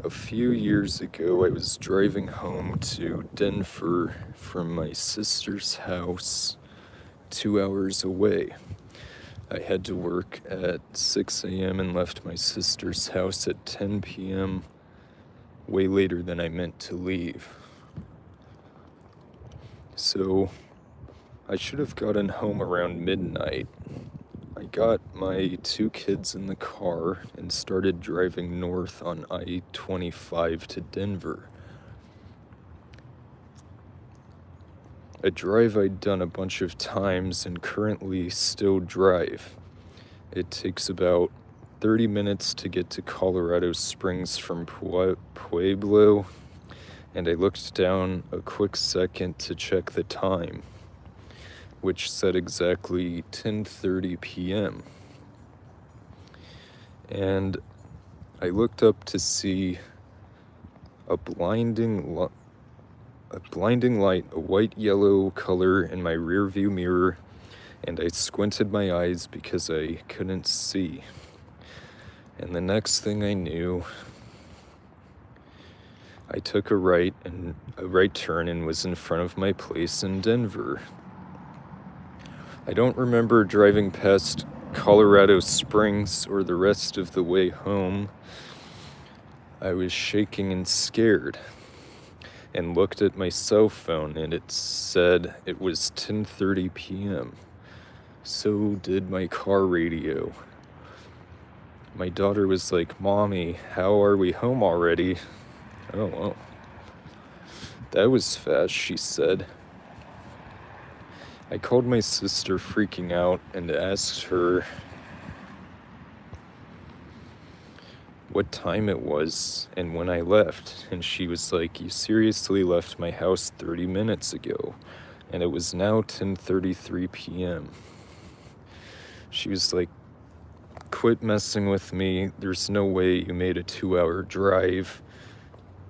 A few years ago, I was driving home to Denver from my sister's house 2 hours away. I had to work at 6 a.m. and left my sister's house at 10 p.m., way later than I meant to leave. So, I should have gotten home around midnight. I got my two kids in the car and started driving north on I-25 to Denver. A drive I'd done a bunch of times and currently still drive. It takes about 30 minutes to get to Colorado Springs from Pueblo, and I looked down a quick second to check the time, which said exactly 10:30 p.m. And I looked up to see a blinding light, a white-yellow color in my rearview mirror, and I squinted my eyes because I couldn't see. And the next thing I knew, I took a right turn and was in front of my place in Denver. I don't remember driving past Colorado Springs or the rest of the way home. I was shaking and scared and looked at my cell phone, and it said it was 10:30 p.m. So did my car radio. My daughter was like, "Mommy, how are we home already?" Oh, well, that was fast, she said. I called my sister, freaking out, and asked her what time it was and when I left, and she was like, "You seriously left my house 30 minutes ago, and it was now 10:33 p.m. She was like, "Quit messing with me. There's no way you made a 2-hour drive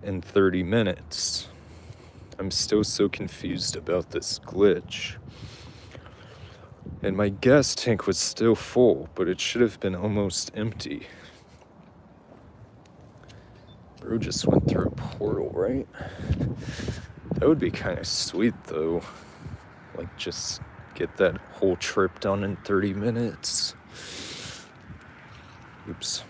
in 30 minutes. I'm still so confused about this glitch." And my gas tank was still full, but it should have been almost empty. Bro just went through a portal, right? That would be kind of sweet, though. Like, just get that whole trip done in 30 minutes. Oops.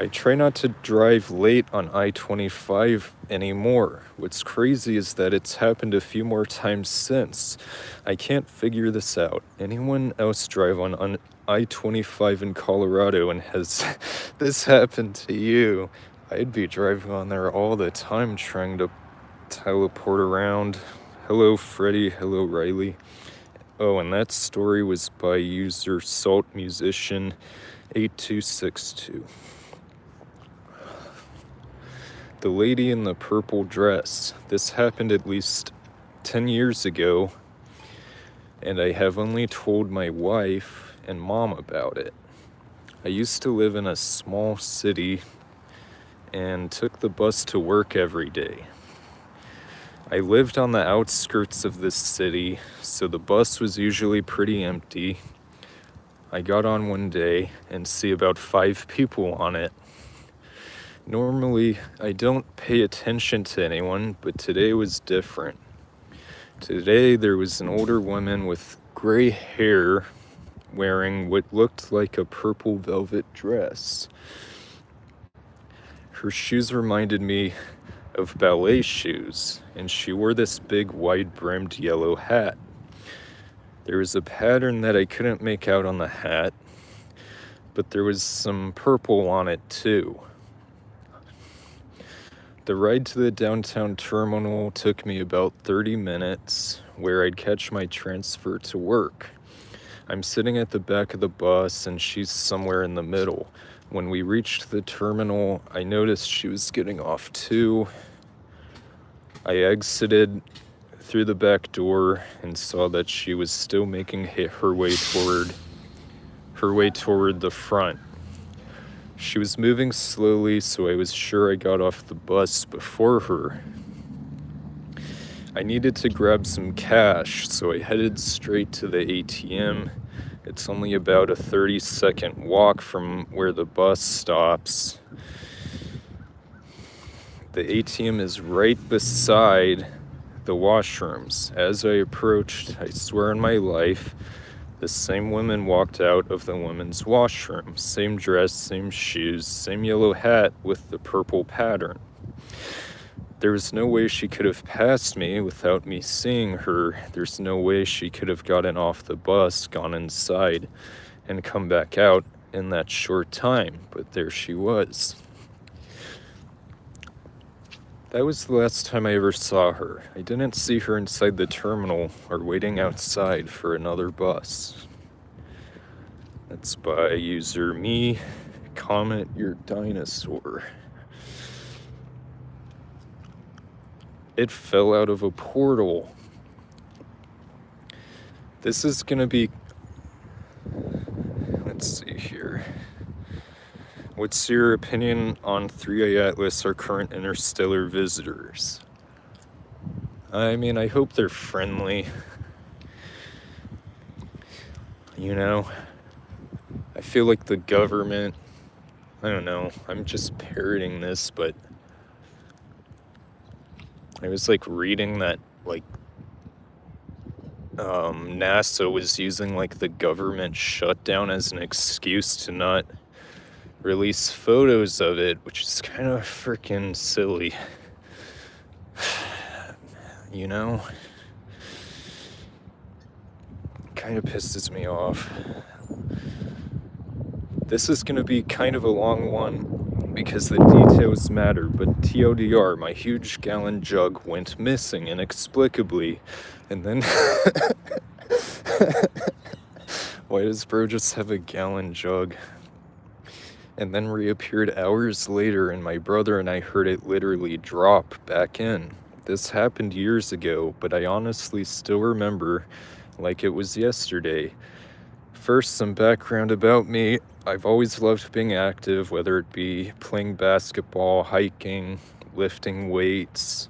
I try not to drive late on I-25 anymore. What's crazy is that it's happened a few more times since. I can't figure this out. Anyone else drive on I-25 in Colorado and has this happened to you? I'd be driving on there all the time trying to teleport around. Hello, Freddie. Hello, Riley. Oh, and that story was by user Salt Musician 8262. The lady in the purple dress. This happened at least 10 years ago, and I have only told my wife and mom about it. I used to live in a small city and took the bus to work every day. I lived on the outskirts of this city, so the bus was usually pretty empty. I got on one day and see about 5 people on it. Normally, I don't pay attention to anyone, but today was different. Today, there was an older woman with gray hair wearing what looked like a purple velvet dress. Her shoes reminded me of ballet shoes, and she wore this big, wide-brimmed yellow hat. There was a pattern that I couldn't make out on the hat, but there was some purple on it too. The ride to the downtown terminal took me about 30 minutes, where I'd catch my transfer to work. I'm sitting at the back of the bus, and she's somewhere in the middle. When we reached the terminal, I noticed she was getting off too. I exited through the back door and saw that she was still making her way toward the front. She was moving slowly, so I was sure I got off the bus before her. I needed to grab some cash, so I headed straight to the ATM It's only about a 30-second walk from where the bus stops. The ATM is right beside the washrooms. As I approached, I swear on my life, the same woman walked out of the women's washroom. Same dress, same shoes, same yellow hat with the purple pattern. There was no way she could have passed me without me seeing her. There's no way she could have gotten off the bus, gone inside, and come back out in that short time. But there she was. That was the last time I ever saw her. I didn't see her inside the terminal or waiting outside for another bus. That's by user me, comment your dinosaur. It fell out of a portal. This is gonna be, let's see here. What's your opinion on 3A Atlas, our current interstellar visitors? I mean, I hope they're friendly. You know, I feel like the government, I don't know, I'm just parroting this, but I was like reading that NASA was using like the government shutdown as an excuse to not release photos of it, which is kind of freaking silly. You know? Kind of pisses me off. This is going to be kind of a long one because the details matter, but TLDR, my huge gallon jug went missing inexplicably, and then why does bro just have a gallon jug? And then reappeared hours later, and my brother and I heard it literally drop back in. This happened years ago, but I honestly still remember like it was yesterday. First, some background about me. I've always loved being active, whether it be playing basketball, hiking, lifting weights,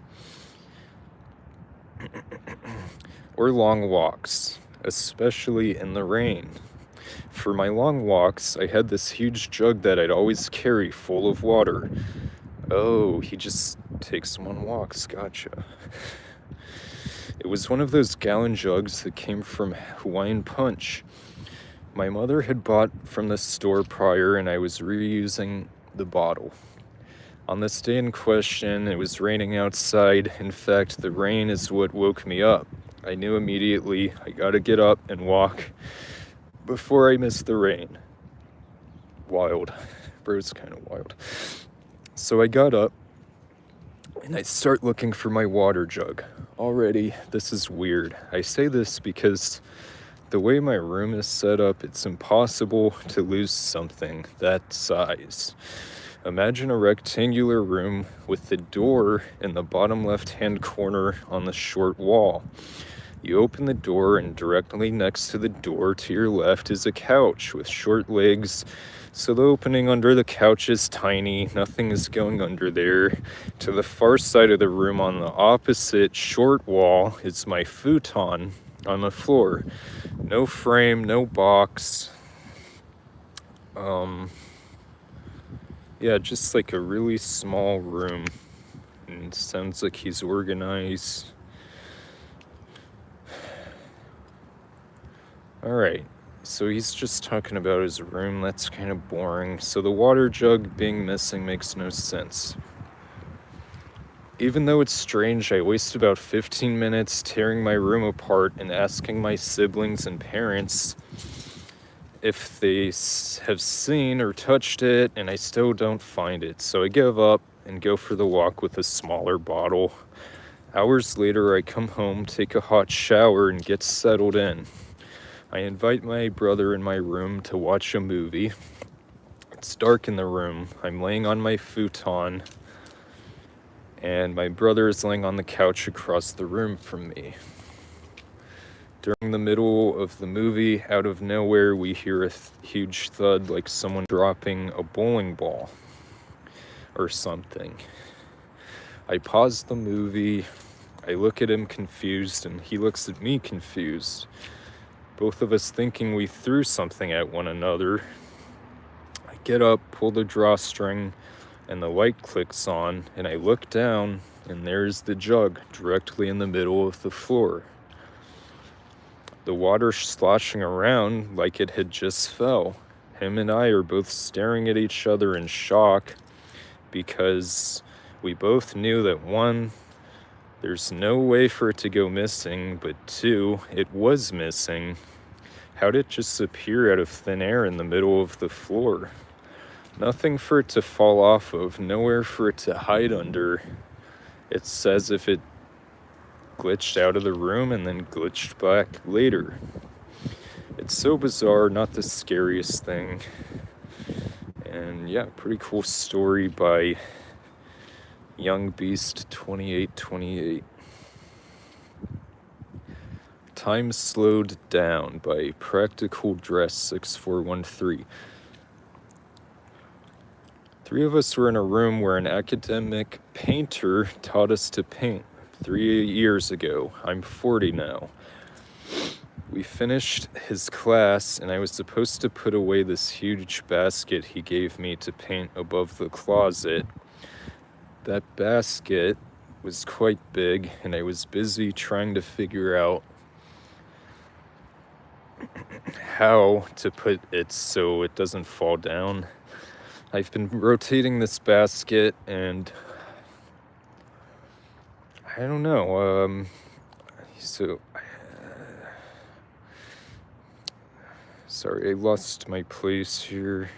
or long walks, especially in the rain. For my long walks, I had this huge jug that I'd always carry full of water. Oh, he just takes them on walks, gotcha. It was one of those gallon jugs that came from Hawaiian Punch. My mother had bought from the store prior, and I was reusing the bottle. On this day in question, it was raining outside. In fact, the rain is what woke me up. I knew immediately I gotta get up and walk before I miss the rain. Wild. Bro's kind of wild. So I got up and I start looking for my water jug. Already, this is weird. I say this because the way my room is set up, it's impossible to lose something that size. Imagine a rectangular room with the door in the bottom left-hand corner on the short wall. You open the door, and directly next to the door to your left is a couch with short legs. So the opening under the couch is tiny, nothing is going under there. To the far side of the room on the opposite short wall is my futon on the floor. No frame, no box. Yeah, just like a really small room. And it sounds like he's organized. Alright, so he's just talking about his room. That's kind of boring. So the water jug being missing makes no sense. Even though it's strange, I waste about 15 minutes tearing my room apart and asking my siblings and parents if they have seen or touched it, and I still don't find it. So I give up and go for the walk with a smaller bottle. Hours later, I come home, take a hot shower, and get settled in. I invite my brother in my room to watch a movie. It's dark in the room. I'm laying on my futon, and my brother is laying on the couch across the room from me. During the middle of the movie, out of nowhere, we hear a huge thud, like someone dropping a bowling ball or something. I pause the movie. I look at him confused, and he looks at me confused. both of us thinking we threw something at one another. I get up, pull the drawstring, and the light clicks on, and I look down, and there's the jug directly in the middle of the floor. The water sloshing around like it had just fell. Him and I are both staring at each other in shock because we both knew that one, there's no way for it to go missing, but two, it was missing. How'd it just appear out of thin air in the middle of the floor? Nothing for it to fall off of, nowhere for it to hide under. It's as if it glitched out of the room and then glitched back later. It's so bizarre, not the scariest thing. And yeah, pretty cool story by Young Beast 2828. Time Slowed Down by Practical Dress 6413. Three of us were in a room where an academic painter taught us to paint 3 years ago. I'm 40 now. We finished his class, and I was supposed to put away this huge basket he gave me to paint above the closet. That basket was quite big, and I was busy trying to figure out how to put it so it doesn't fall down. I've been rotating this basket, and I don't know, sorry, I lost my place here.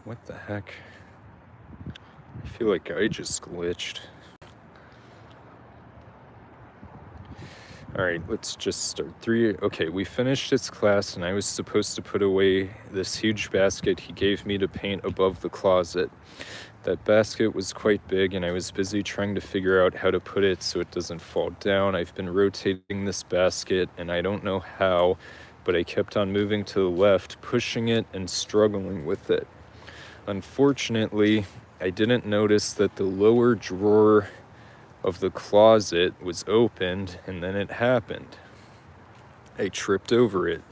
What the heck? I feel like I just glitched. Alright, let's just start. Okay, we finished his class, and I was supposed to put away this huge basket he gave me to paint above the closet. That basket was quite big, and I was busy trying to figure out how to put it so it doesn't fall down. I've been rotating this basket, and I don't know how, but I kept on moving to the left, pushing it and struggling with it. Unfortunately, I didn't notice that the lower drawer of the closet was opened, and then it happened. I tripped over it.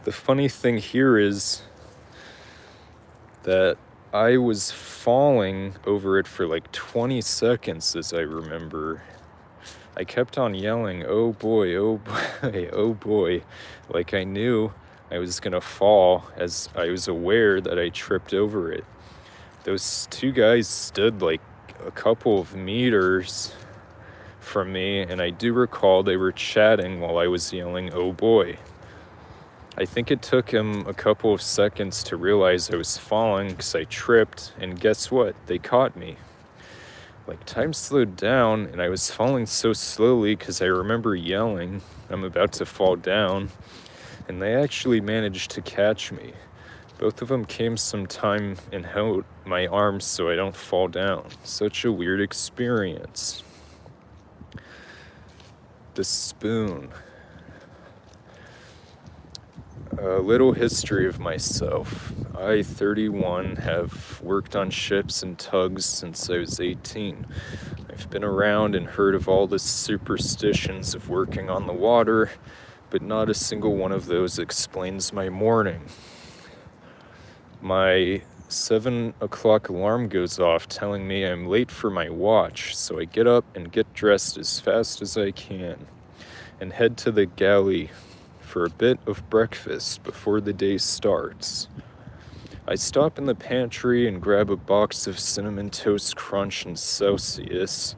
The funny thing here is that I was falling over it for like 20 seconds, as I remember. I kept on yelling, "Oh boy, oh boy, oh boy," like I knew I was gonna fall, as I was aware that I tripped over it. Those two guys stood like a couple of meters from me, and I do recall they were chatting while I was yelling, "Oh boy." I think it took him a couple of seconds to realize I was falling because I tripped, and guess what? They caught me. Like, time slowed down, and I was falling so slowly because I remember yelling, "I'm about to fall down," and they actually managed to catch me. Both of them came some time and held my arms so I don't fall down. Such a weird experience. The spoon. A little history of myself. I, 31, have worked on ships and tugs since I was 18. I've been around and heard of all the superstitions of working on the water, but not a single one of those explains my morning. My 7 o'clock alarm goes off telling me I'm late for my watch, so I get up and get dressed as fast as I can and head to the galley for a bit of breakfast before the day starts. I stop in the pantry and grab a box of Cinnamon Toast Crunch and Celsius.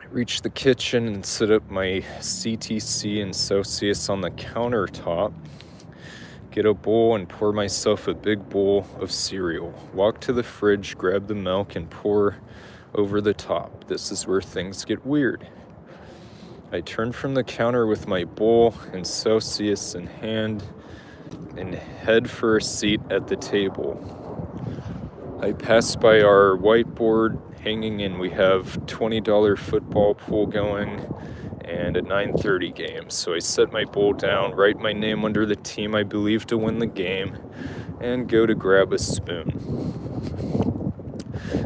I reach the kitchen and set up my CTC and Celsius on the countertop. Get a bowl and pour myself a big bowl of cereal. Walk to the fridge, grab the milk, and pour over the top. This is where things get weird. I turn from the counter with my bowl and Celsius in hand and head for a seat at the table. I pass by our whiteboard hanging, and we have $20 football pool going and a 9:30 game. So I set my bowl down, write my name under the team I believe to win the game, and go to grab a spoon.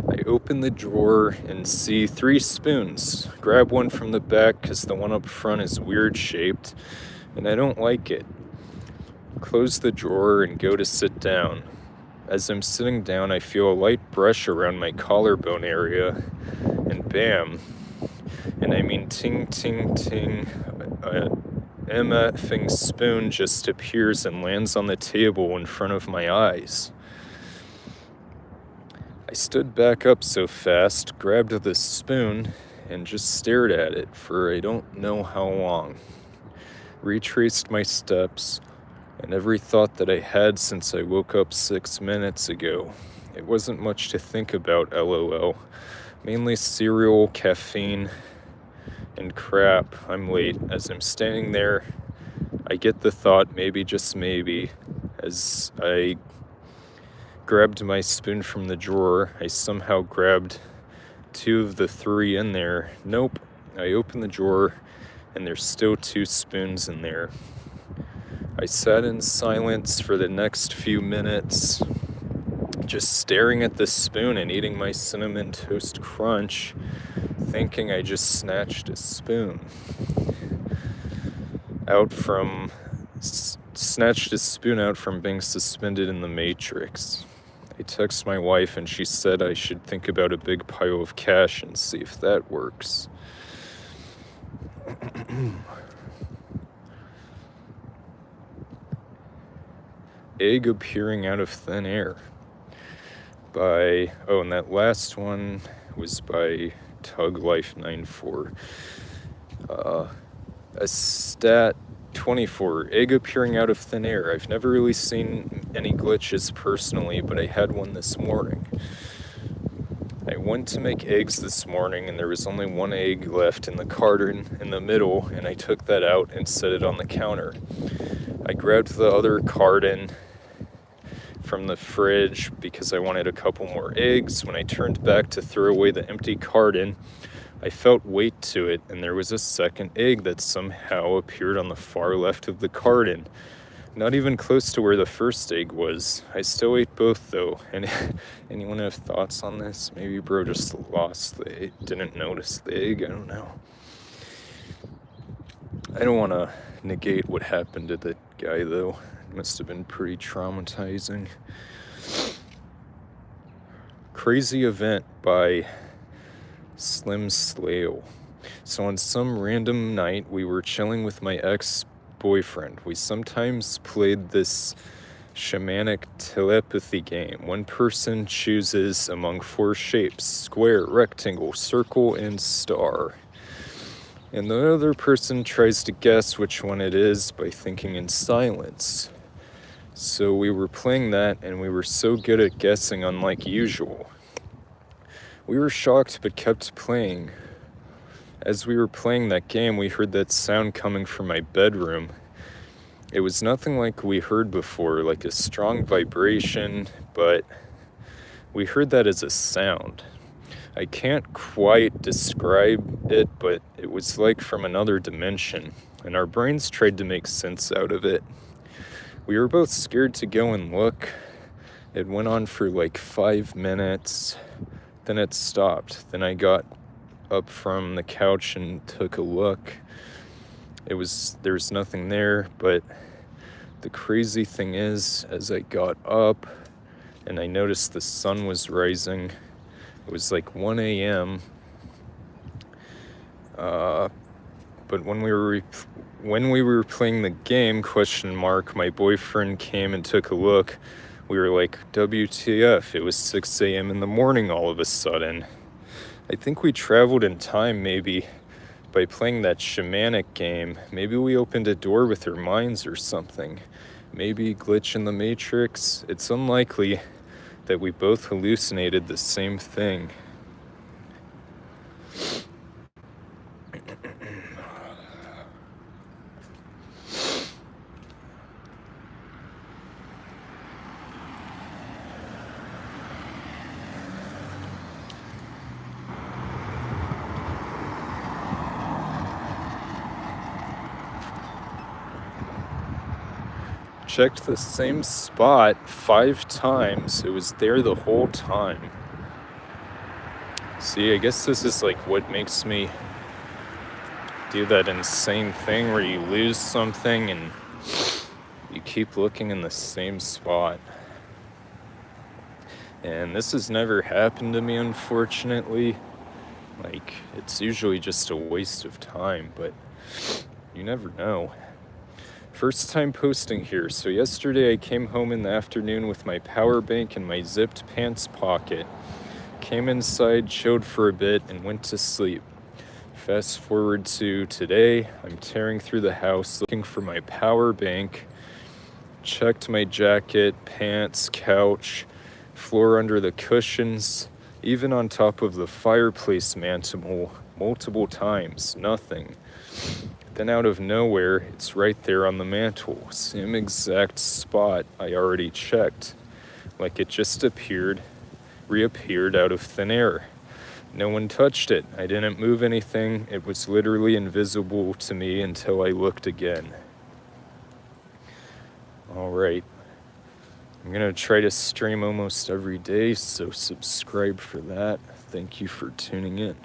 I open the drawer and see 3 spoons. Grab one from the back because the one up front is weird shaped and I don't like it. Close the drawer and go to sit down. As I'm sitting down, I feel a light brush around my collarbone area, and bam, and I mean ting ting ting, MFing spoon just appears and lands on the table in front of my eyes. I stood back up so fast, grabbed the spoon, and just stared at it for I don't know how long. Retraced my steps, and every thought that I had since I woke up 6 minutes ago. It wasn't much to think about, lol. Mainly cereal, caffeine, and crap. I'm late. As I'm standing there, I get the thought, maybe, just maybe, as I grabbed my spoon from the drawer, I somehow grabbed 2 of the 3 in there. Nope. I opened the drawer, and there's still 2 spoons in there. I sat in silence for the next few minutes, just staring at the spoon and eating my Cinnamon Toast Crunch, thinking I just snatched a spoon out from being suspended in the Matrix. I text my wife and she said I should think about a big pile of cash and see if that works. Egg appearing out of thin air and that last one was by Tug Life 94. A stat 24, egg appearing out of thin air. I've never really seen any glitches personally, but I had one this morning. I went to make eggs this morning and there was only 1 egg left in the carton in the middle, and I took that out and set it on the counter. I grabbed the other carton from the fridge because I wanted a couple more eggs. When I turned back to throw away the empty carton, I felt weight to it, and there was a second egg that somehow appeared on the far left of the carton. Not even close to where the first egg was. I still ate both though. And anyone have thoughts on this? Maybe bro just didn't notice the egg, I don't know. I don't want to negate what happened to the guy though. It must have been pretty traumatizing. Crazy event by Slim Slale. So on some random night, we were chilling with my ex-boyfriend. We sometimes played this shamanic telepathy game. One person chooses among 4 shapes: square, rectangle, circle, and star. And the other person tries to guess which one it is by thinking in silence. So we were playing that, and we were so good at guessing, unlike usual. We were shocked but kept playing. As we were playing that game, we heard that sound coming from my bedroom. It was nothing like we heard before, like a strong vibration, but we heard that as a sound. I can't quite describe it, but it was like from another dimension, and our brains tried to make sense out of it. We were both scared to go and look. It went on for like 5 minutes, then it stopped. Then I got up from the couch and took a look. There was nothing there, but the crazy thing is, as I got up and I noticed the sun was rising, it was like 1 a.m. But when we were playing the game, my boyfriend came and took a look. We were like, WTF, it was 6 a.m. in the morning all of a sudden. I think we traveled in time maybe by playing that shamanic game. Maybe we opened a door with our minds or something. Maybe glitch in the Matrix. It's unlikely that we both hallucinated the same thing. Checked the same spot 5 times. It was there the whole time. See, I guess this is like what makes me do that insane thing where you lose something and you keep looking in the same spot. And this has never happened to me, unfortunately. Like, it's usually just a waste of time, but you never know. First time posting here. So yesterday I came home in the afternoon with my power bank in my zipped pants pocket. Came inside, chilled for a bit, and went to sleep. Fast forward to today, I'm tearing through the house looking for my power bank. Checked my jacket, pants, couch, floor under the cushions, even on top of the fireplace mantle multiple times. Nothing. Then out of nowhere, it's right there on the mantle. Same exact spot I already checked. Like it just reappeared out of thin air. No one touched it. I didn't move anything. It was literally invisible to me until I looked again. All right. I'm going to try to stream almost every day, so subscribe for that. Thank you for tuning in.